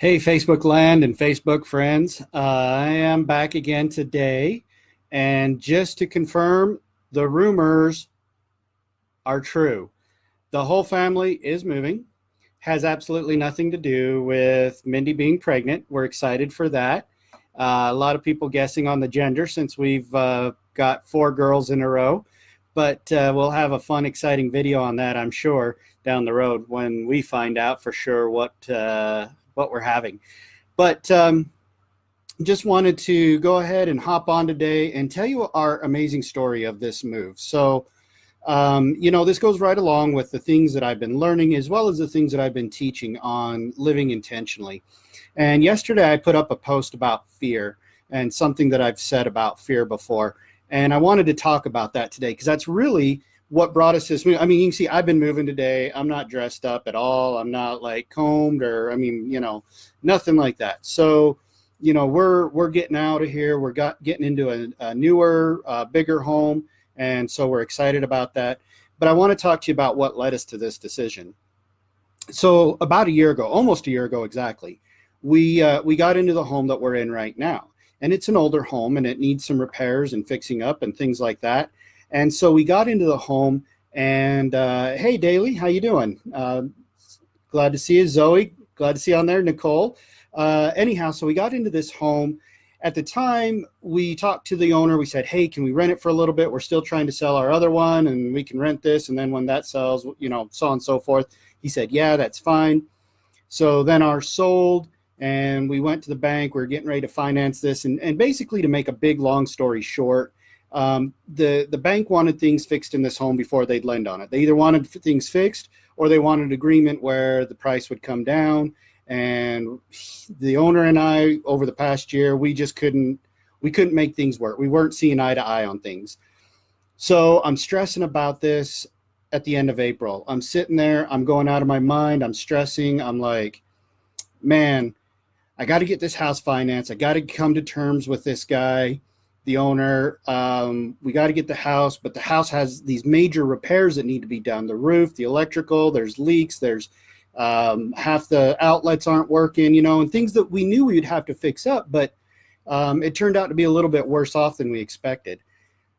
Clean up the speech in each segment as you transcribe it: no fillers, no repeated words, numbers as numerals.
Hey, Facebook land and Facebook friends. I am back again today. And just to confirm, the rumors are true. The whole family is moving, has absolutely nothing to do with Mindy being pregnant. We're excited for that. A lot of people guessing on the gender since we've got four girls in a row. But we'll have a fun, exciting video on that, I'm sure, down the road when we find out for sure what we're having. But just wanted to go ahead and hop on today and tell you our amazing story of this move. So, this goes right along with the things that I've been learning as well as the things that I've been teaching on living intentionally. And yesterday I put up a post about fear and something that I've said about fear before. And I wanted to talk about that today because that's really what brought us this move. I mean, you can see I've been moving today. I'm not dressed up at all. I'm not like combed or, nothing like that. So, we're getting out of here. We're getting into a newer, bigger home. And so we're excited about that. But I want to talk to you about what led us to this decision. So about a year ago, almost a year ago exactly, we got into the home that we're in right now. And it's an older home and it needs some repairs and fixing up and things like that. And so we got into the home and, hey, Daly, how you doing? Glad to see you. Zoe, glad to see you on there. Nicole. Anyhow, so we got into this home. At the time, we talked to the owner. We said, hey, can we rent it for a little bit? We're still trying to sell our other one and we can rent this. And then when that sells, so on and so forth. He said, yeah, that's fine. So then ours sold and we went to the bank. We were getting ready to finance this. And basically, to make a big, long story short, the bank wanted things fixed in this home before they'd lend on it. They either wanted things fixed or they wanted an agreement where the price would come down. And the owner and I, over the past year, we couldn't make things work. We weren't seeing eye to eye on things. So I'm stressing about this at the end of April. I'm sitting there, I'm going out of my mind, I'm stressing. I'm like, man, I got to get this house financed. I got to come to terms with this guy, the owner. We got to get the house, but the house has these major repairs that need to be done. The roof, the electrical, there's leaks, there's half the outlets aren't working, and things that we knew we would have to fix up, but it turned out to be a little bit worse off than we expected.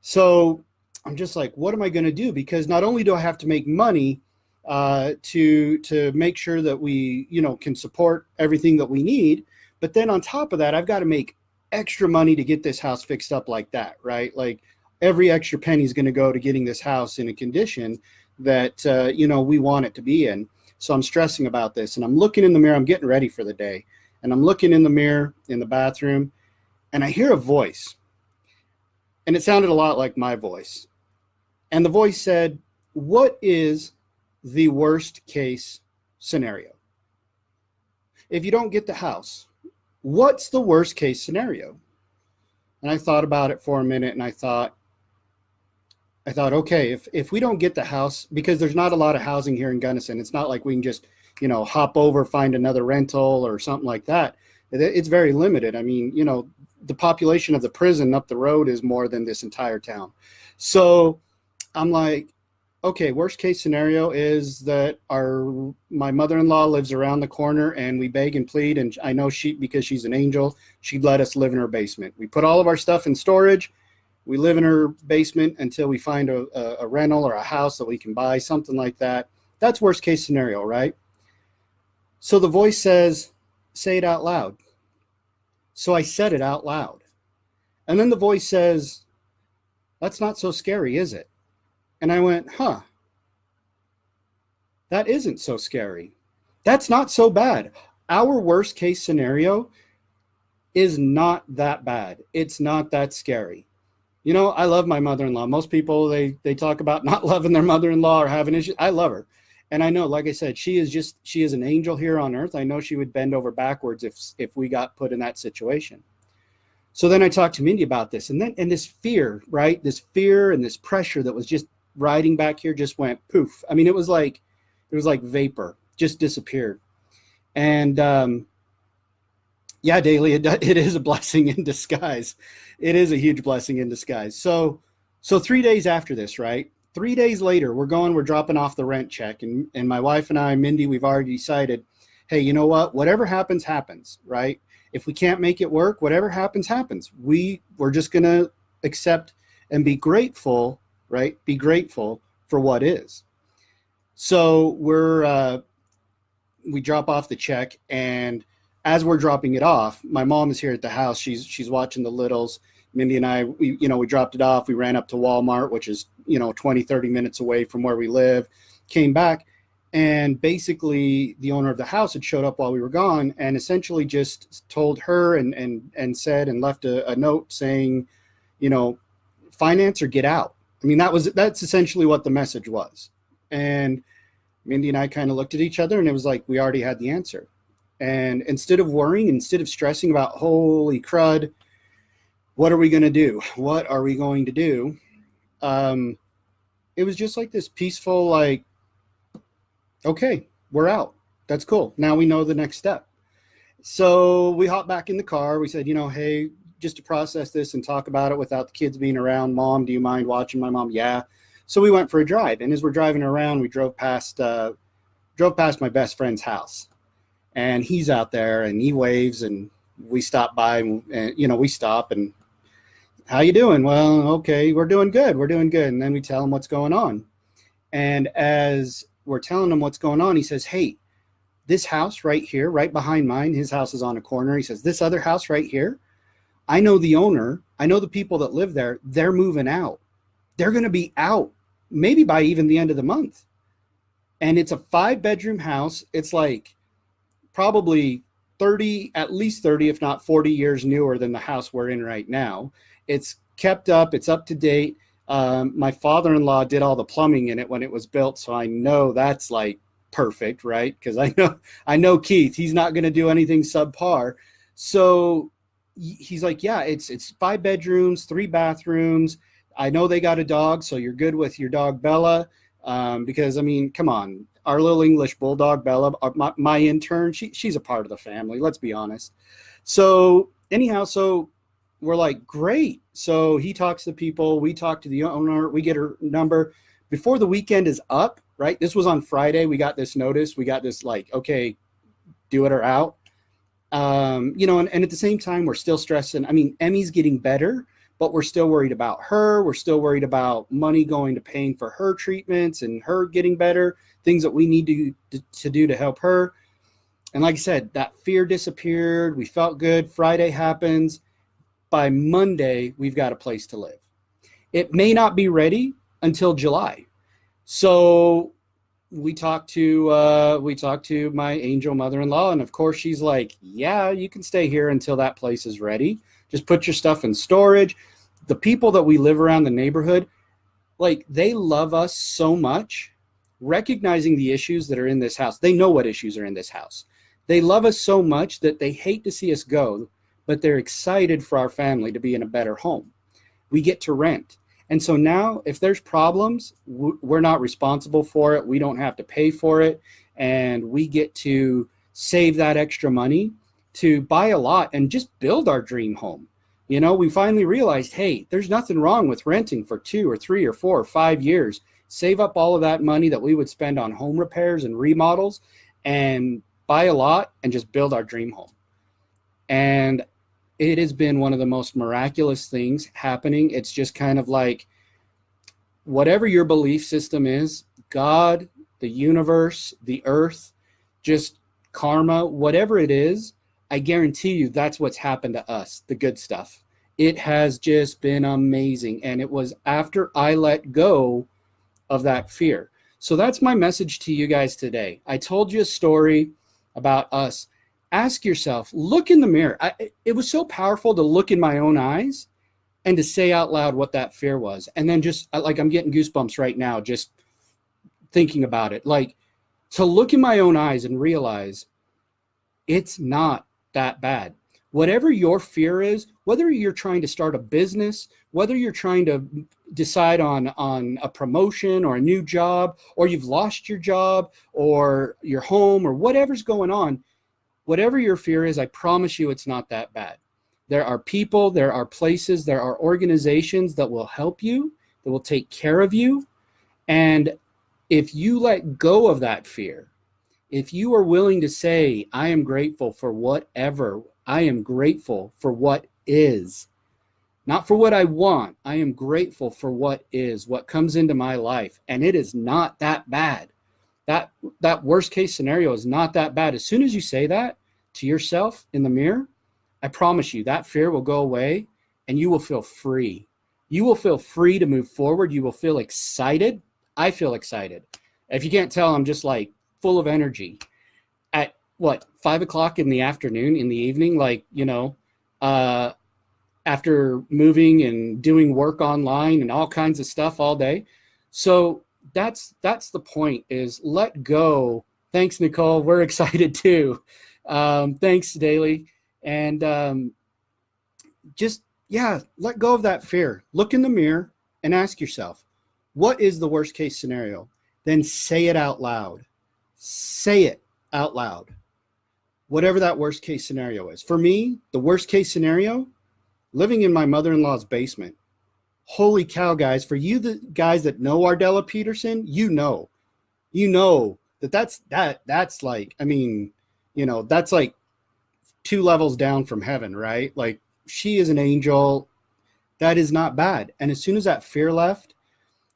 So I'm just like, what am I going to do? Because not only do I have to make money to make sure that we, can support everything that we need, but then on top of that, I've got to make extra money to get this house fixed up like that, right? Like every extra penny is going to go to getting this house in a condition that, we want it to be in. So I'm stressing about this and I'm looking in the mirror. I'm getting ready for the day and I'm looking in the mirror in the bathroom and I hear a voice and it sounded a lot like my voice. And the voice said, what is the worst case scenario? If you don't get the house, what's the worst case scenario? And I thought about it for a minute and I thought, okay, if we don't get the house, because there's not a lot of housing here in Gunnison, it's not like we can just, hop over, find another rental or something like that. It's very limited. I mean, the population of the prison up the road is more than this entire town. So I'm like, okay, worst case scenario is that my mother-in-law lives around the corner and we beg and plead. And I know because she's an angel, she'd let us live in her basement. We put all of our stuff in storage. We live in her basement until we find a rental or a house that we can buy, something like that. That's worst case scenario, right? So the voice says, say it out loud. So I said it out loud. And then the voice says, that's not so scary, is it? And I went, that isn't so scary. That's not so bad. Our worst case scenario is not that bad. It's not that scary. I love my mother-in-law. Most people, they talk about not loving their mother-in-law or having issues. I love her. And I know, like I said, she is an angel here on earth. I know she would bend over backwards if we got put in that situation. So then I talked to Mindy about this. And this fear, right? This fear and this pressure that was just riding back here just went poof. I mean, it was like vapor, just disappeared. And yeah, Daly, it is a blessing in disguise. It is a huge blessing in disguise. So 3 days after this, right? 3 days later, we're dropping off the rent check. And my wife and I, Mindy, we've already decided, hey, you know what? Whatever happens, happens, right? If we can't make it work, whatever happens, happens. We're just going to accept and be grateful, right? Be grateful for what is. So we drop off the check, and as we're dropping it off, my mom is here at the house. She's watching the littles. Mindy and I, we dropped it off. We ran up to Walmart, which is, 20, 30 minutes away from where we live, came back, and basically the owner of the house had showed up while we were gone and essentially just told her and said and left a note saying, finance or get out. I mean, that's essentially what the message was. And Mindy and I kind of looked at each other, and it was like we already had the answer. And instead of worrying, instead of stressing about, holy crud, what are we going to do? What are we going to do? It was just like this peaceful, like, okay, we're out. That's cool. Now we know the next step. So we hopped back in the car. We said, hey, just to process this and talk about it without the kids being around. Mom, do you mind watching? My mom, yeah. So we went for a drive. And as we're driving around, we drove past my best friend's house. And he's out there and he waves, and we stop by and we stop and, how you doing? Well, okay, we're doing good. And then we tell him what's going on. And as we're telling him what's going on, he says, hey, this house right here, right behind mine, his house is on a corner. He says, this other house right here, I know the owner. I know the people that live there. They're moving out. They're going to be out maybe by even the end of the month. And it's a 5-bedroom house. It's like probably 30, at least 30, if not 40 years newer than the house we're in right now. It's kept up. It's up to date. My father-in-law did all the plumbing in it when it was built. So I know that's like perfect, right? Because I know Keith, he's not going to do anything subpar. So he's like, yeah, it's 5 bedrooms, 3 bathrooms. I know they got a dog, so you're good with your dog Bella. Because I mean, come on, our little English bulldog Bella, my intern, she's a part of the family. Let's be honest. So anyhow, we're like, great. So he talks to people. We talk to the owner. We get her number before the weekend is up, right? This was on Friday. We got this notice. We got this like, okay, do it or out. And at the same time, we're still stressing. I mean, Emmy's getting better, but we're still worried about her. We're still worried about money going to paying for her treatments and her getting better, things that we need to do to help her. And like I said, that fear disappeared. We felt good. Friday happens. By Monday, we've got a place to live. It may not be ready until July. So we talked to my angel mother-in-law, and of course she's like, yeah, you can stay here until that place is ready. Just put your stuff in storage. The people that we live around the neighborhood, like, they love us so much, recognizing the issues that are in this house. They know what issues are in this house. They love us so much that they hate to see us go, but they're excited for our family to be in a better home. We get to rent. And so now if there's problems, we're not responsible for it. We don't have to pay for it. And we get to save that extra money to buy a lot and just build our dream home. We finally realized, hey, there's nothing wrong with renting for 2 or 3 or 4 or 5 years. Save up all of that money that we would spend on home repairs and remodels and buy a lot and just build our dream home. And it has been one of the most miraculous things happening. It's just kind of like, whatever your belief system is, God, the universe, the earth, just karma, whatever it is, I guarantee you that's what's happened to us, the good stuff. It has just been amazing. And it was after I let go of that fear. So that's my message to you guys today. I told you a story about us. Ask yourself, look in the mirror. It was so powerful to look in my own eyes and to say out loud what that fear was. And then just like, I'm getting goosebumps right now, just thinking about it. Like, to look in my own eyes and realize it's not that bad. Whatever your fear is, whether you're trying to start a business, whether you're trying to decide on a promotion or a new job, or you've lost your job or your home or whatever's going on, whatever your fear is, I promise you it's not that bad. There are people, there are places, there are organizations that will help you, that will take care of you. And if you let go of that fear If you are willing to say, I am grateful for whatever, I am grateful for what is, not for what I want. I am grateful for what is, what comes into my life. And it is not that bad. That worst case scenario is not that bad. As soon as you say that to yourself in the mirror, I promise you that fear will go away and you will feel free. You will feel free to move forward. You will feel excited. I feel excited. If you can't tell, I'm just like full of energy at 5 o'clock in the afternoon, in the evening, after moving and doing work online and all kinds of stuff all day. So that's the point, is let go. Thanks, Nicole. We're excited too. Thanks, Daly. And just, let go of that fear. Look in the mirror and ask yourself, what is the worst case scenario? Then say it out loud. Say it out loud. Whatever that worst case scenario is. For me, the worst case scenario, living in my mother-in-law's basement. Holy cow, guys. For you, the guys that know Ardella Peterson, you know that's like, that's like 2 levels down from heaven, right? Like, she is an angel. That is not bad. And as soon as that fear left,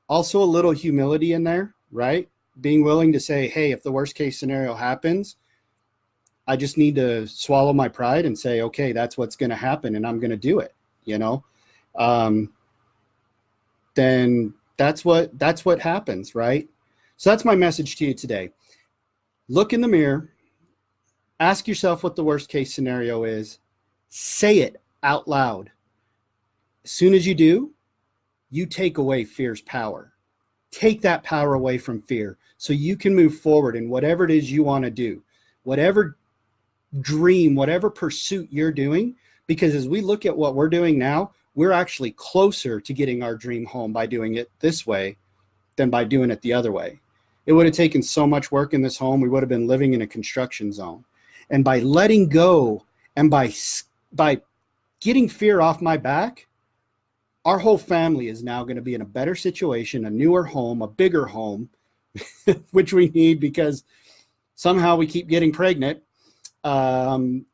also a little humility in there, right? Being willing to say, hey, if the worst case scenario happens, I just need to swallow my pride and say, okay, that's what's going to happen and I'm going to do it, then that's what happens, right? So that's my message to you today. Look in the mirror, ask yourself what the worst case scenario is, say it out loud. As soon as you do, you take away fear's power. Take that power away from fear so you can move forward in whatever it is you want to do, whatever dream, whatever pursuit you're doing. Because as we look at what we're doing now, we're actually closer to getting our dream home by doing it this way than by doing it the other way. It would have taken so much work in this home. We would have been living in a construction zone. And by letting go and by getting fear off my back, our whole family is now going to be in a better situation, a newer home, a bigger home, which we need because somehow we keep getting pregnant. And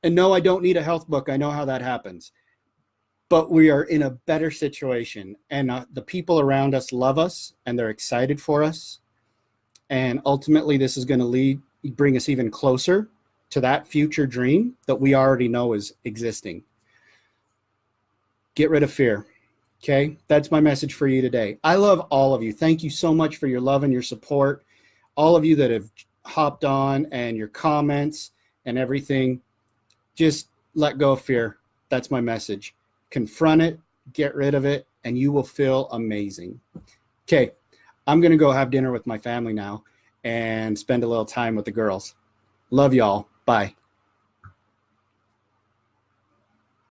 no, I don't need a health book. I know how that happens. But we are in a better situation. And the people around us love us and they're excited for us. And ultimately, this is going to bring us even closer to that future dream that we already know is existing. Get rid of fear. Okay, that's my message for you today. I love all of you. Thank you so much for your love and your support. All of you that have hopped on and your comments and everything. Just let go of fear. That's my message. Confront it, get rid of it, and you will feel amazing. Okay, I'm going to go have dinner with my family now and spend a little time with the girls. Love y'all. Bye.